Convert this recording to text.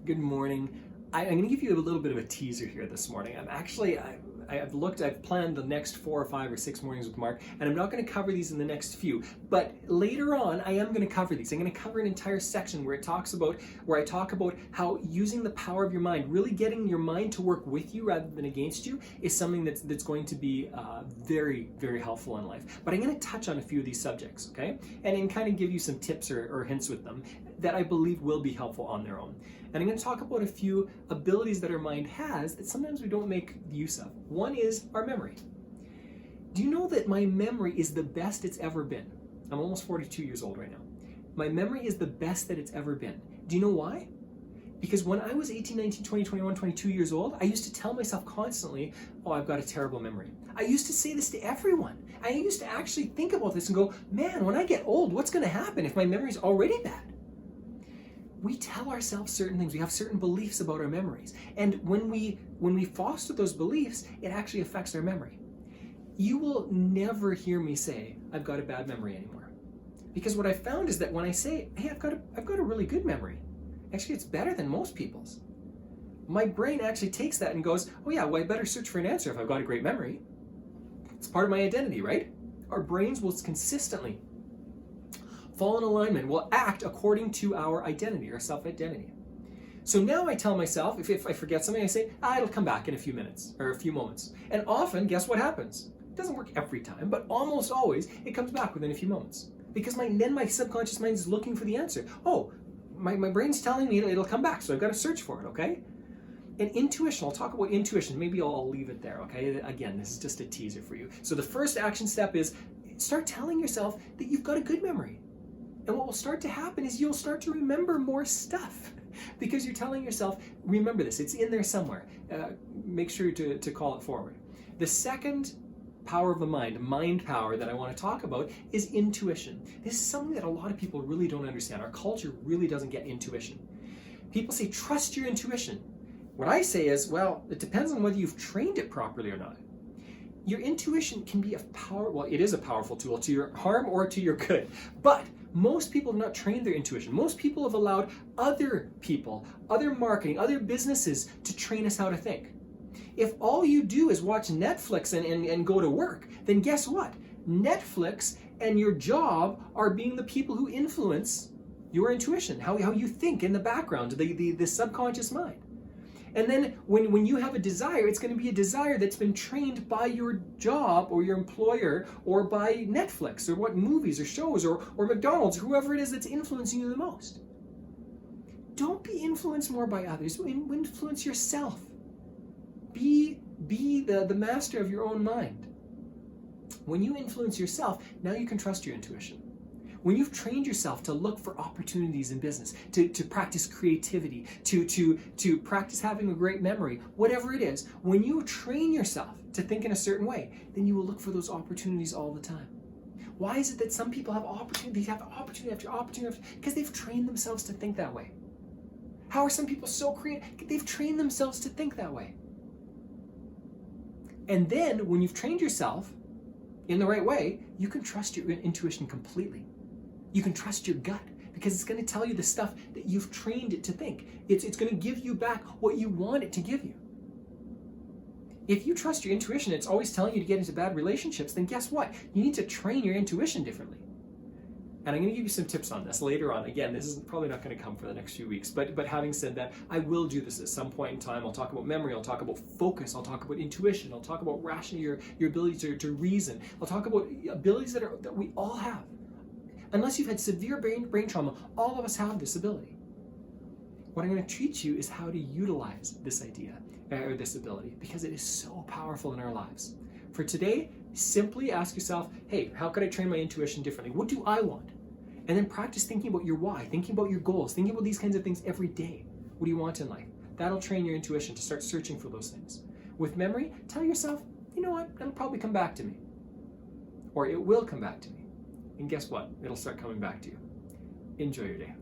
Good morning. I'm going to give you a little bit of a teaser here this morning. I've planned the next 4 or 5 or 6 mornings with Mark, and I'm not going to cover these in the next few. But later on, I am going to cover these. I'm going to cover an entire section where I talk about how using the power of your mind, really getting your mind to work with you rather than against you, is something that's going to be very, very helpful in life. But I'm going to touch on a few of these subjects, okay, and kind of give you some tips or hints with them that I believe will be helpful on their own. And I'm going to talk about a few abilities that our mind has that sometimes we don't make use of. One is our memory. Do you know that my memory is the best it's ever been? I'm almost 42 years old right now. My memory is the best that it's ever been. Do you know why? Because when I was 18, 19, 20, 21, 22 years old, I used to tell myself constantly, oh, I've got a terrible memory. I used to say this to everyone. I used to actually think about this and go, man, when I get old, what's going to happen if my memory's already bad? We tell ourselves certain things. We have certain beliefs about our memories. And when we foster those beliefs, it actually affects our memory. You will never hear me say, I've got a bad memory anymore. Because what I found is that when I say, hey, I've got a really good memory, actually it's better than most people's. My brain actually takes that and goes, oh yeah, well I better search for an answer if I've got a great memory. It's part of my identity, right? Our brains will consistently fall in alignment, will act according to our identity, our self-identity. So now I tell myself, if I forget something, I say, it'll come back in a few minutes or a few moments. And often, guess what happens? It doesn't work every time, but almost always, it comes back within a few moments. Because then my subconscious mind is looking for the answer. Oh, my brain's telling me it'll come back, so I've got to search for it, okay? And intuition, I'll talk about intuition. Maybe I'll leave it there, okay? Again, this is just a teaser for you. So the first action step is start telling yourself that you've got a good memory. And what will start to happen is you'll start to remember more stuff because you're telling yourself, remember this, it's in there somewhere. Make sure to call it forward. The second power of the mind power that I want to talk about is intuition. This is something that a lot of people really don't understand. Our culture really doesn't get intuition. People say, trust your intuition. What I say is, well, it depends on whether you've trained it properly or not. Your intuition can be it is a powerful tool to your harm or to your good, but most people have not trained their intuition. Most people have allowed other people, other marketing, other businesses to train us how to think. If all you do is watch Netflix and go to work, then guess what? Netflix and your job are being the people who influence your intuition, how you think in the background, the subconscious mind. And then when you have a desire, it's going to be a desire that's been trained by your job or your employer or by Netflix or what movies or shows or McDonald's, whoever it is that's influencing you the most. Don't be influenced more by others. Influence yourself. Be the master of your own mind. When you influence yourself, now you can trust your intuition. When you've trained yourself to look for opportunities in business, to practice creativity, to practice having a great memory, whatever it is, when you train yourself to think in a certain way, then you will look for those opportunities all the time. Why is it that some people have opportunity after opportunity? Because they've trained themselves to think that way. How are some people so creative? They've trained themselves to think that way. And then when you've trained yourself in the right way, you can trust your intuition completely. You can trust your gut because it's going to tell you the stuff that you've trained it to think. It's going to give you back what you want it to give you. If you trust your intuition, it's always telling you to get into bad relationships, then guess what? You need to train your intuition differently. And I'm going to give you some tips on this later on. Again, this is probably not going to come for the next few weeks, but having said that, I will do this at some point in time. I'll talk about memory, I'll talk about focus, I'll talk about intuition, I'll talk about rationing your ability to reason. I'll talk about abilities that we all have. Unless you've had severe brain trauma, all of us have this ability. What I'm going to teach you is how to utilize this idea or this ability because it is so powerful in our lives. For today, simply ask yourself, hey, how could I train my intuition differently? What do I want? And then practice thinking about your why, thinking about your goals, thinking about these kinds of things every day. What do you want in life? That'll train your intuition to start searching for those things. With memory, tell yourself, you know what, it'll probably come back to me. Or it will come back to me. And guess what? It'll start coming back to you. Enjoy your day.